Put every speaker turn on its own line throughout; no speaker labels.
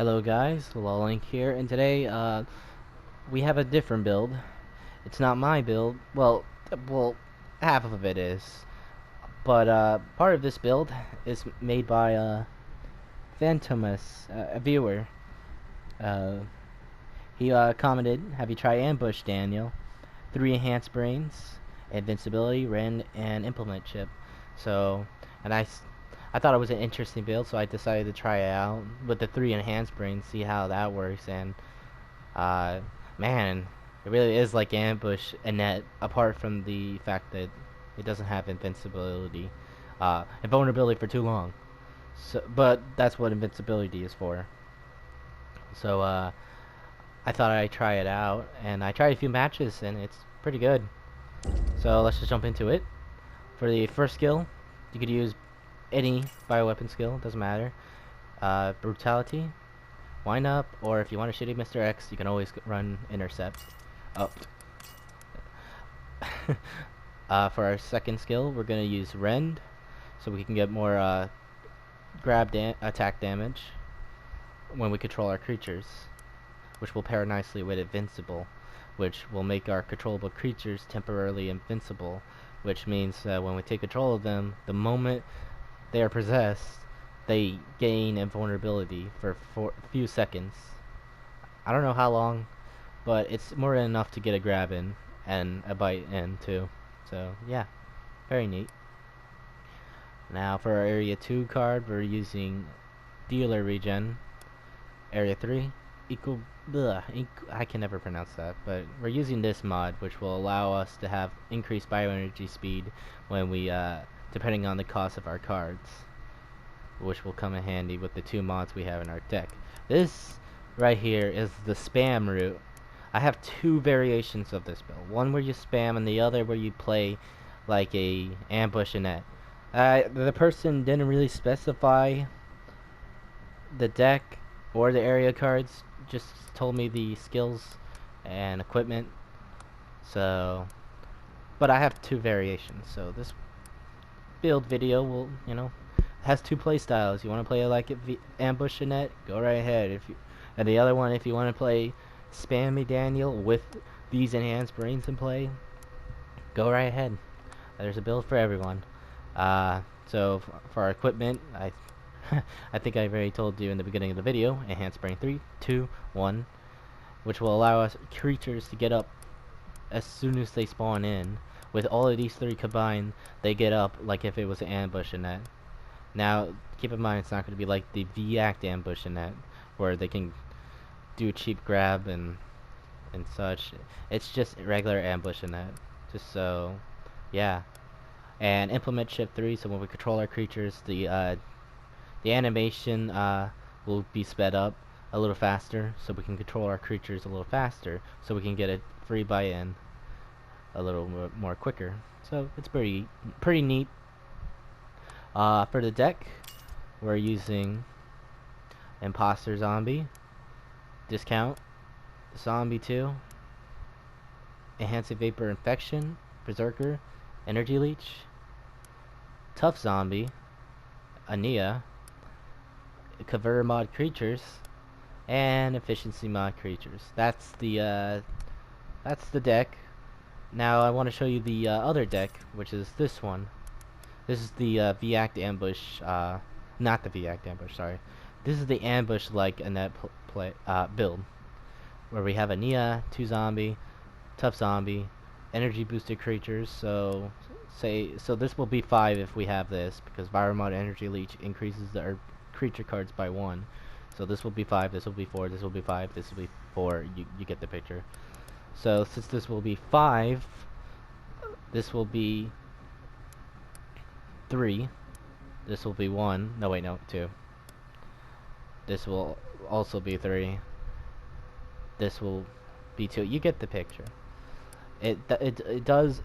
Hello guys, Link here, and today we have a different build. It's not my build. Well, half of it is, but part of this build is made by Fantomas, a viewer. Uh, he commented, "Have you tried ambush, Daniel? 3 enhanced brains, invincibility, rend, and implement chip." So, and I thought it was an interesting build, so I decided to try it out with the 3 enhanced brains, see how that works, and Uh, man, it really is like ambush Annette, apart from the fact that it doesn't have invincibility, and vulnerability for too long. So, but that's what invincibility is for. So, I thought I'd try it out, and I tried a few matches, and it's pretty good. So let's just jump into it. For the first skill, you could use any bioweapon skill, doesn't matter. Brutality, wind up, or if you want to shitty Mr. X, you can always run intercept. Oh. For our second skill, we're gonna use rend, so we can get more attack damage when we control our creatures, which will pair nicely with invincible, which will make our controllable creatures temporarily invincible, which means that when we take control of them, the moment they are possessed, they gain invulnerability for a few seconds. I don't know how long, but it's more than enough to get a grab in and a bite in too. So yeah, very neat. Now for our Area 2 card, we're using Dealer Regen. Area 3, equal, I can never pronounce that, but we're using this mod, which will allow us to have increased bioenergy speed when we, depending on the cost of our cards, which will come in handy with the 2 mods we have in our deck. This right here is the spam route. I have 2 variations of this build. One where you spam and the other where you play like a ambush Annette. The person didn't really specify the deck or the area cards, just told me the skills and equipment. So, but I have 2 variations. So this build video will, has 2 play styles. You want to play like ambush Annette, go right ahead. And the other one, if you want to play spammy Daniel with these enhanced brains in play, go right ahead. There's a build for everyone. So for our equipment, I think I already told you in the beginning of the video, enhanced brain 3, 2, 1, which will allow us creatures to get up as soon as they spawn in. With all of these 3 combined, they get up like if it was an ambush in that. Now, keep in mind, it's not going to be like the V-Act ambush in that, where they can do a cheap grab and such. It's just regular ambush in that. Just so, yeah. And implement shift 3, so when we control our creatures, the animation will be sped up a little faster, so we can control our creatures a little faster, so we can get a free buy-in a little more quicker. So it's pretty neat. For the deck, we're using Imposter Zombie, Discount, Zombie 2, Enhanced Vapor Infection, Berserker, Energy Leech, Tough Zombie, Ania, Converter mod creatures, and Efficiency mod creatures. That's the deck. Now I want to show you the other deck, which is this one. This is the V-Act ambush, not the V-Act ambush, sorry. This is the ambush like Annette build, where we have a Nia, 2 zombie, tough zombie, energy boosted creatures. So this will be 5 if we have this, because Viromod Energy Leech increases our creature cards by 1. So this will be 5, this will be 4, this will be 5, this will be 4. You get the picture. So since this will be 5, this will be 3. This will be 1. No, wait, no, 2. This will also be 3. This will be 2. You get the picture. It does,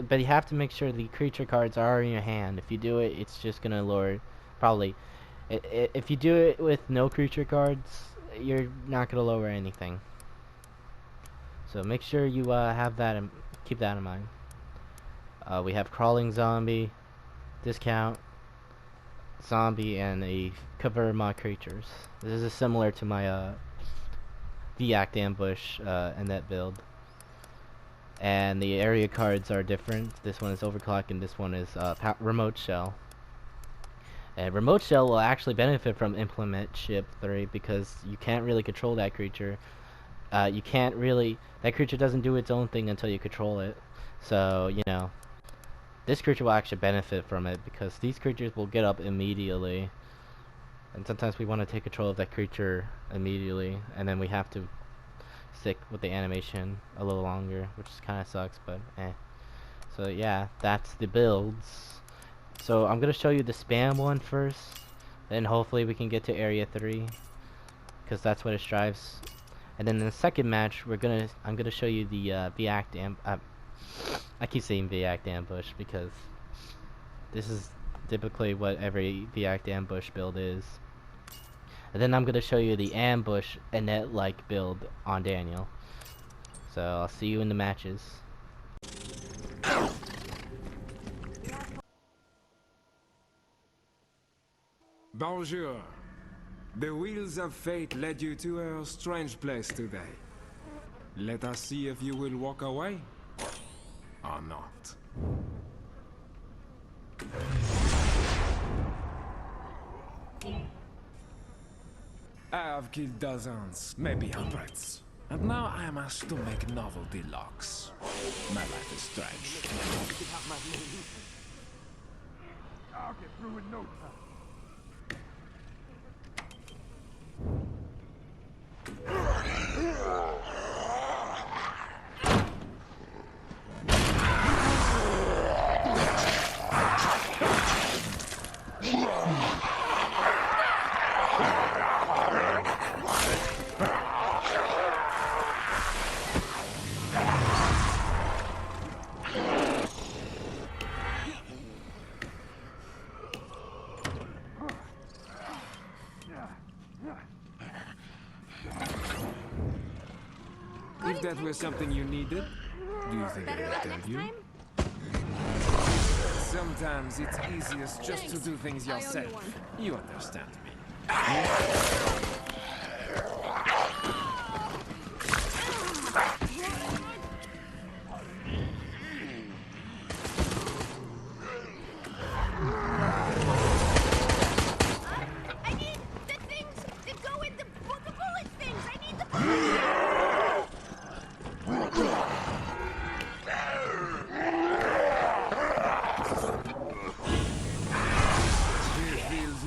but you have to make sure the creature cards are in your hand. If you do it, it's just gonna lower, probably. If you do it with no creature cards, you're not gonna lower anything. So make sure you have that and keep that in mind. We have crawling zombie, discount, zombie and a cover my creatures. This is similar to my V-Act ambush Annette build. And the area cards are different. This one is overclock and this one is remote shell. And remote shell will actually benefit from implement ship 3 because you can't really control that creature. You can't really, that creature doesn't do its own thing until you control it. So, you know, this creature will actually benefit from it because these creatures will get up immediately. And sometimes we want to take control of that creature immediately, and then we have to stick with the animation a little longer, which kind of sucks, but eh. So yeah, that's the builds. So I'm gonna show you the spam one first, then hopefully we can get to area 3, because that's what it strives. And then in the second match, I'm gonna show you the V-Act I keep saying V-Act ambush because this is typically what every V-Act ambush build is. And then I'm gonna show you the ambush Annette-like build on Daniel. So I'll see you in the matches.
Bonjour. The wheels of fate led you to a strange place today. Let us see if you will walk away or not. I have killed dozens, maybe hundreds. And now I am asked to make novelty locks. My life is strange. I'll get through in no time. If that was something you needed, do you think I would tell you? Sometimes it's easiest just to do things yourself. You understand me.
I need the things that go in the bullet things. I need the bullet.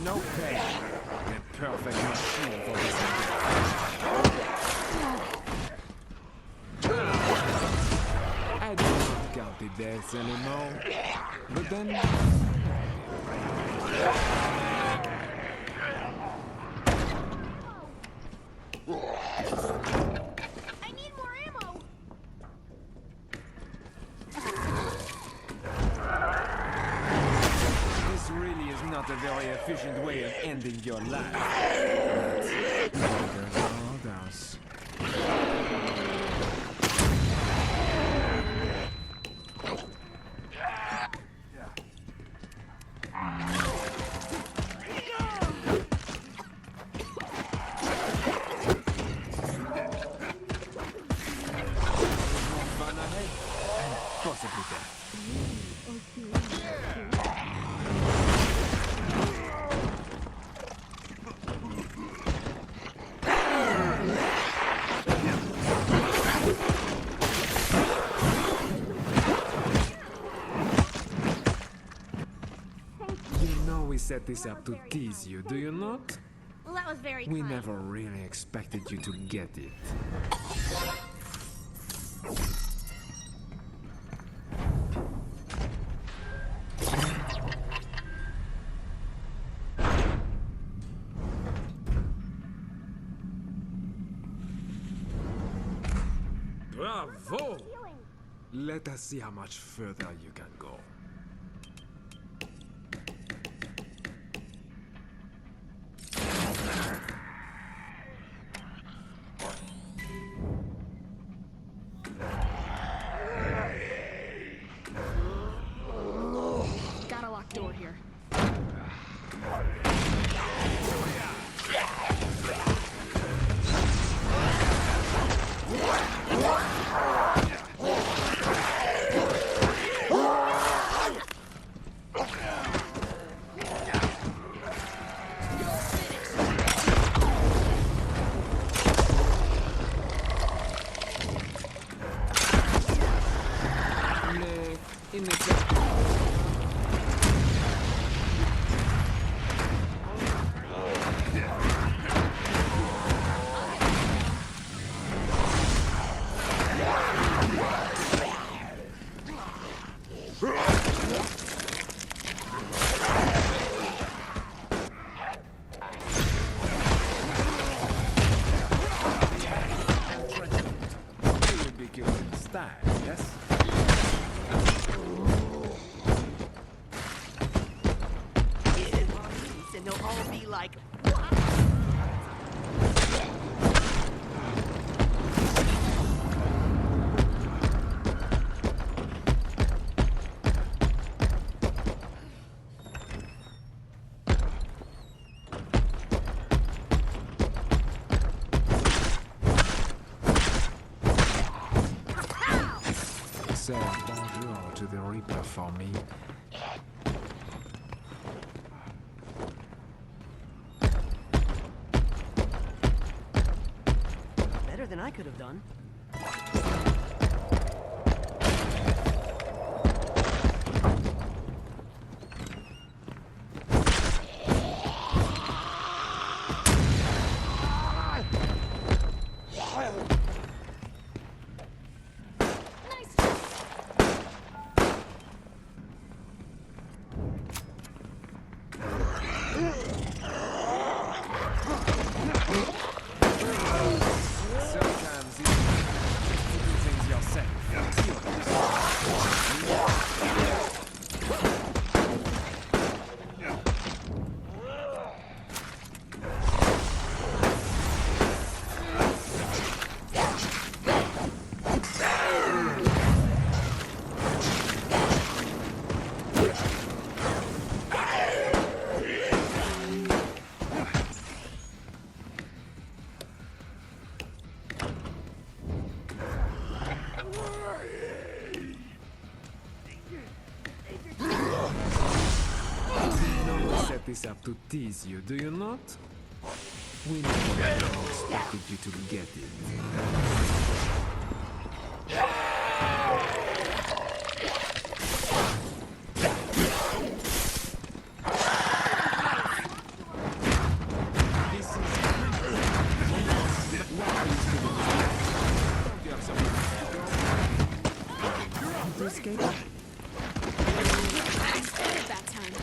No pain. The perfect machine for this. I don't count the deaths anymore. But then...
I need more ammo.
This really is not a very efficient way of ending your life. There's all else. Fun ahead, and possibly death. We set this up to tease you, do you not?
Well, that was very
We
kind.
never really expected you to get it. Bravo! Let us see how much further you can go.
Got a locked door here.
say bonjour to the Reaper for me?
Better than I could have done.
Sometimes it's to do things yourself. Set this up to tease you, do you not? We never expected you to get it. This is Don't you have somewhere to escape?
That time.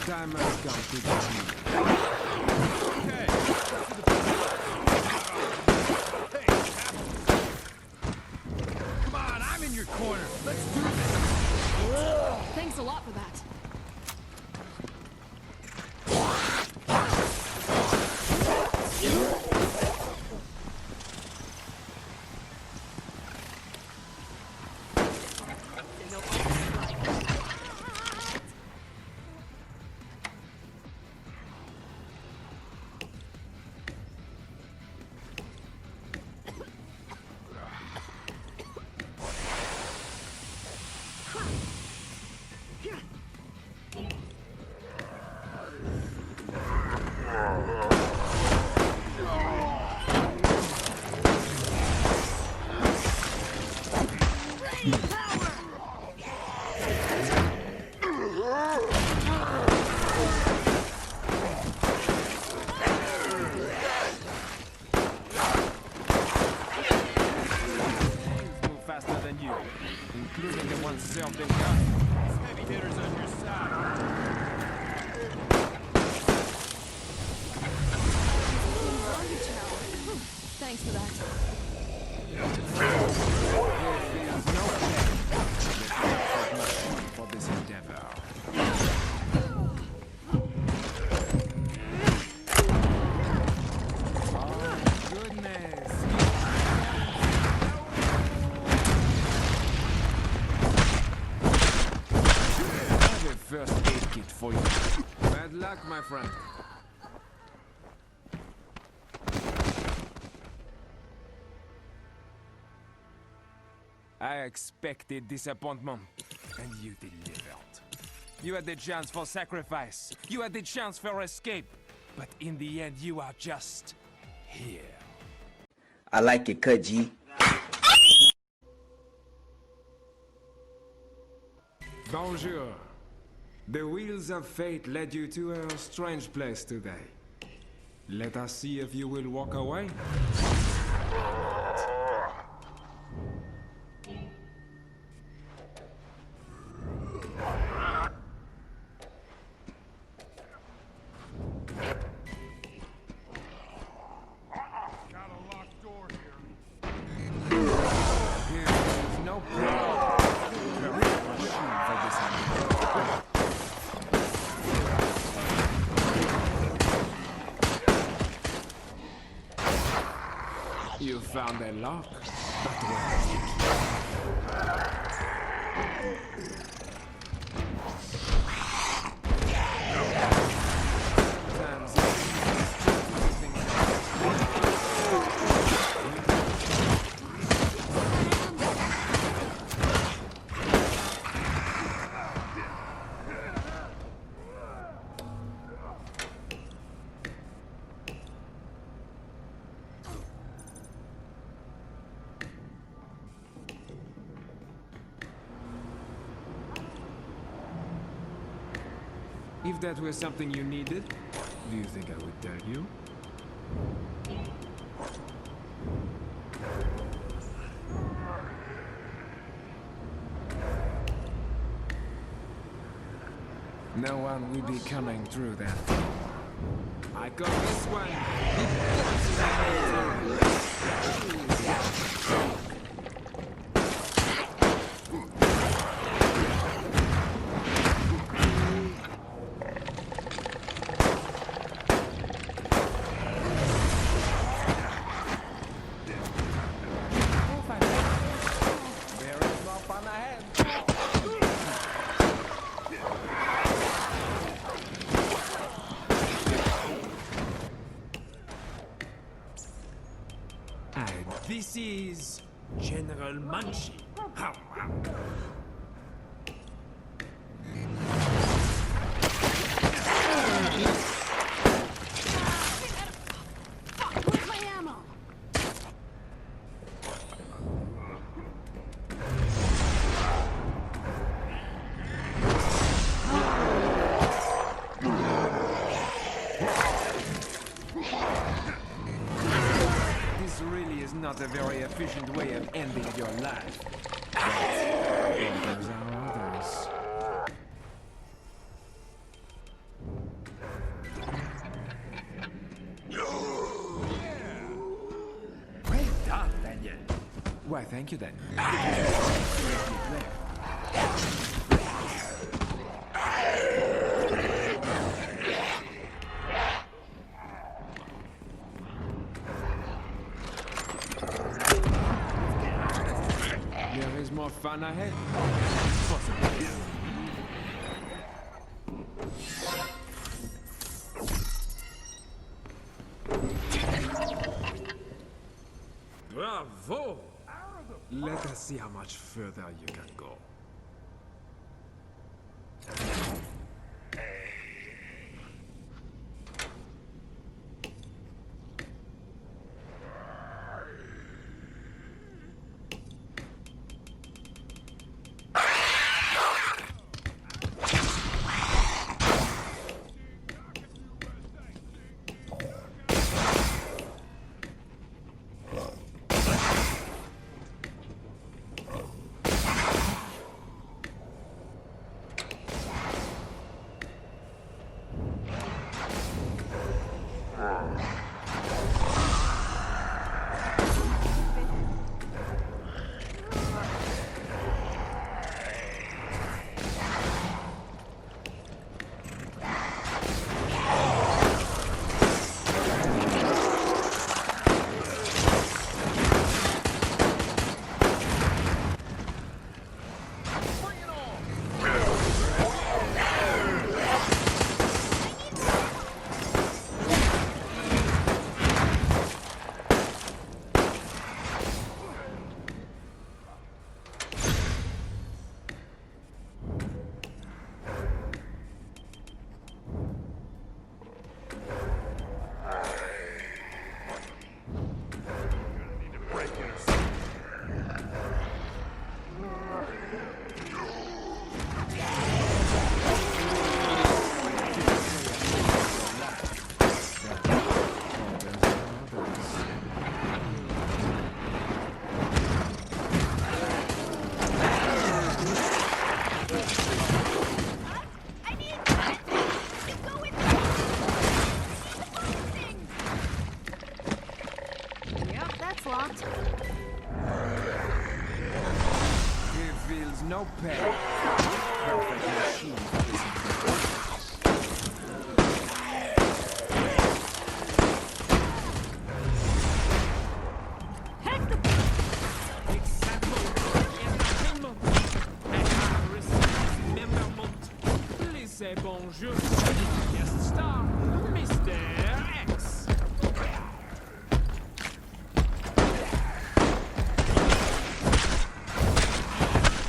Time has come to get you.
Come on, I'm in your corner. Let's do this.
Thanks a lot for that.
Move faster than you, including the ones served in gun.
Heavy hitters on your side.
Thanks for that.
For this endeavor. Oh, goodness. I have a first aid kit for you. Bad luck, my friend. I expected disappointment, and you delivered. You had the chance for sacrifice. You had the chance for escape. But in the end, you are just here.
I like it cut, G.
Bonjour. The wheels of fate led you to a strange place today. Let us see if you will walk away.
Got a locked door here.
Here is no problem. For this you found a lock, but where is the key? Sometimes it's If that were something you needed, do you think I would tell you? No one will be coming through that door. I call this one there is more fun ahead. And this is General Munchie. How?
Fuck, where's my ammo?
This really is not a very efficient way of ending your life. But others are others.
Great job, Daniel.
Why, thank you then. There is more fun ahead. Possibly. Bravo! Let us see how much further you can go. No pain. Perfect machine. C'est bonjour. Guest star, Mr. X.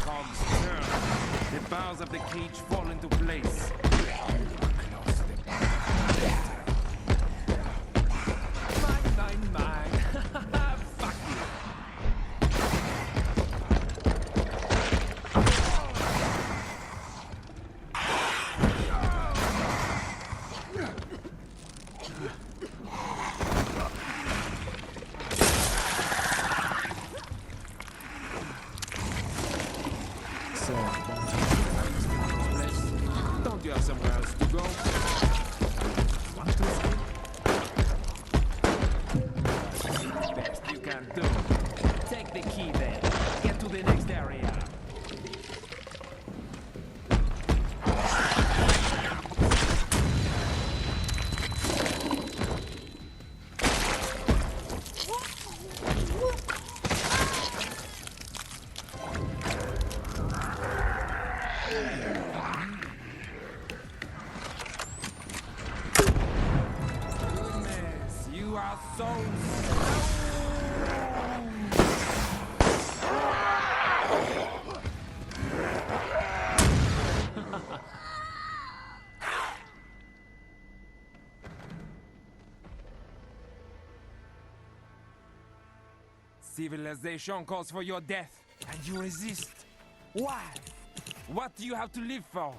Cogs turn. The bars of the cage fall into place. Close the mine. Fuck you. got somewhere else to go?
Want to escape? Best you can do. Take the key then. Get to the next area.
Goodness, you are so Civilization calls for your death, and you resist. Why? What do you have to live for?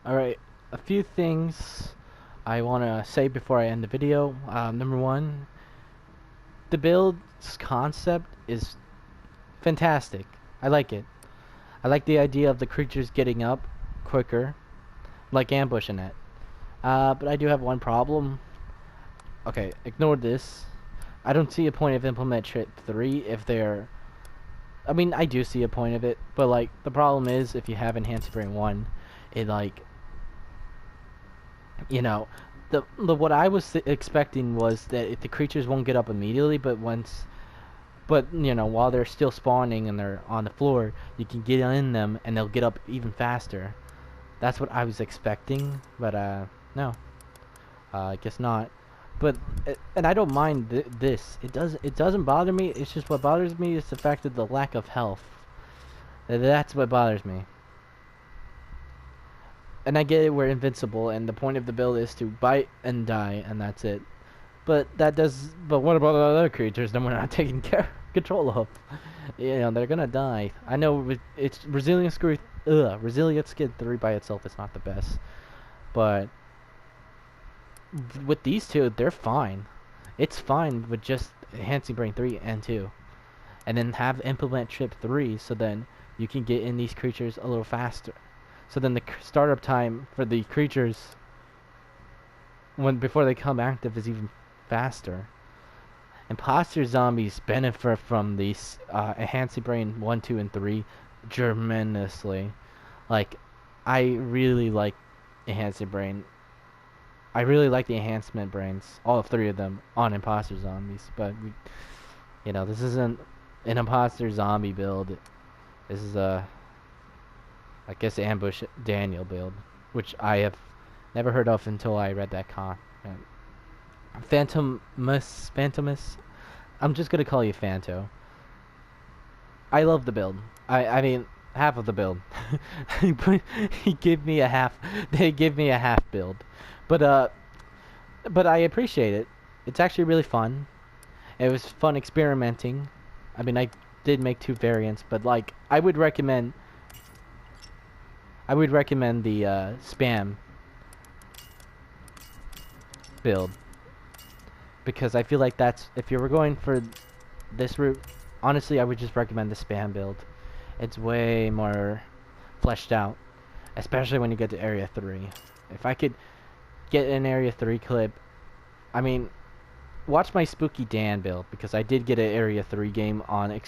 Alright, a few things I want to say before I end the video. Number one, the build's concept is fantastic. I like it. I like the idea of the creatures getting up quicker, like Ambush Annette. But I do have one problem. Okay, ignore this. I don't see a point of implement trip 3 if they're... I mean, I do see a point of it, but like, the problem is if you have Enhanced Brain 1, it like... You know, the what I was expecting was that if the creatures won't get up immediately, but you know, while they're still spawning and they're on the floor, you can get in them and they'll get up even faster. That's what I was expecting, but no, I guess not. But and I don't mind this. It doesn't bother me. It's just what bothers me is the fact of the lack of health. That's what bothers me. And I get it, we're invincible, and the point of the build is to bite and die, and that's it. But what about the other creatures that we're not taking control of? You know, they're gonna die. I know it's Resilience Skid 3 by itself is not the best, but with these two, they're fine. It's fine with just Enhancing Brain 3 and 2, and then have Implement Chip 3, so then you can get in these creatures a little faster. So then the startup time for the creatures before they come active is even faster. Imposter zombies benefit from these Enhancing Brain 1, 2, and 3 tremendously. Like, I really like Enhancing Brain. I really like the enhancement brains, all 3 of them, on imposter zombies. But you know, this isn't an imposter zombie build. This is I guess Ambush Daniel build, which I have never heard of until I read that con. Fantomas. I'm just gonna call you Fanto. I love the build. I mean, half of the build. He gave me a half. They give me a half build, but I appreciate it. It's actually really fun. It was fun experimenting. I mean, I did make 2 variants, but like, I would recommend the spam build, because I feel like that's, if you were going for this route, honestly I would just recommend the spam build. It's way more fleshed out, especially when you get to Area 3. If I could get an Area 3 clip, I mean, watch my Spooky Dan build, because I did get an Area 3 game on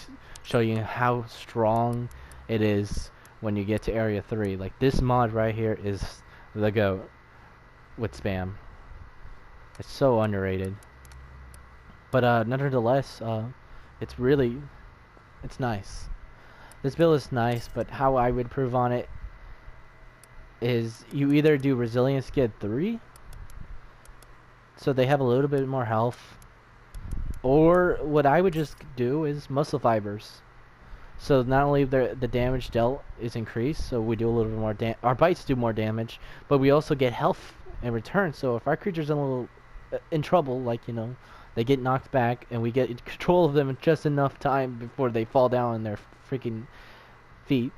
show you how strong it is when you get to Area 3. Like, this mod right here is the GOAT with spam. It's so underrated. But nonetheless, it's nice. This build is nice, but how I would improve on it is you either do Resilience Skid 3, so they have a little bit more health, or what I would just do is Muscle Fibers. So not only the damage dealt is increased, so we do a little bit more our bites do more damage, but we also get health in return. So if our creature's in trouble, like, you know, they get knocked back and we get control of them in just enough time before they fall down on their freaking feet,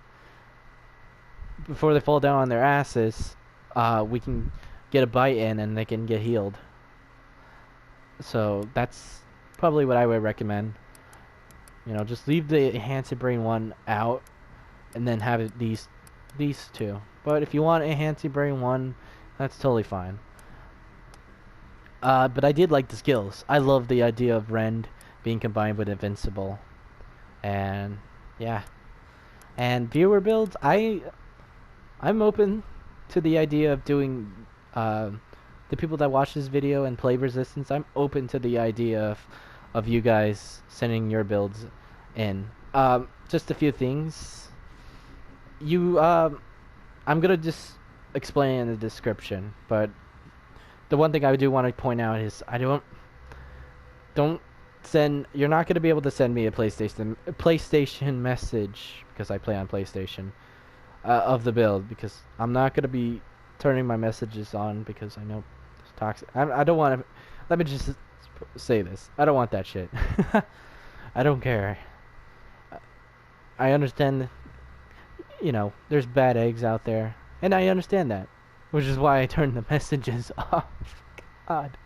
before they fall down on their asses, we can get a bite in and they can get healed. So that's probably what I would recommend. You know, just leave the Enhanced Brain one out, and then have it these two. But if you want Enhanced Brain one, that's totally fine. But I did like the skills. I love the idea of Rend being combined with Invincible, and yeah. And viewer builds, I'm open to the idea of doing the people that watch this video and play Resistance. I'm open to the idea of you guys sending your builds in. Just a few things. I'm gonna just explain in the description, but the one thing I do want to point out is don't send. You're not gonna be able to send me a PlayStation message because I play on PlayStation of the build, because I'm not gonna be turning my messages on because I know it's toxic. I don't want to. Let me just say this. I don't want that shit. I don't care. I understand. You know, there's bad eggs out there, and I understand that, which is why I turned the messages off. God.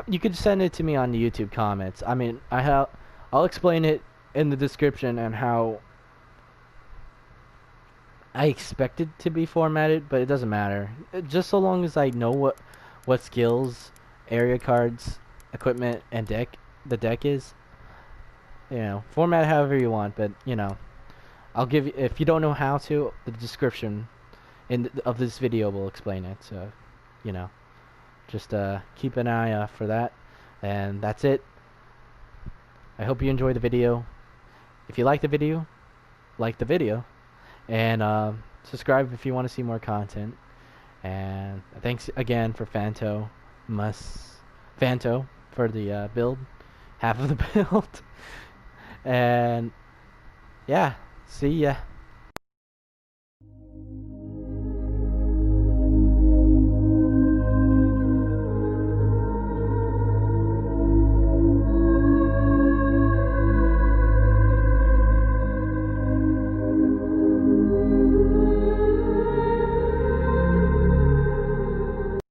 You could send it to me on the YouTube comments. I mean, I'll explain it in the description and how I expect it to be formatted, but it doesn't matter. Just so long as I know what skills, area cards, equipment, and the deck is. You know, format however you want, but you know, I'll give you, if you don't know how to, the description of this video will explain it. So, you know, just keep an eye out for that, and that's it. I hope you enjoyed the video. If you like the video, and subscribe if you want to see more content. And thanks again for Fanto for the build, half of the build. And yeah, see ya.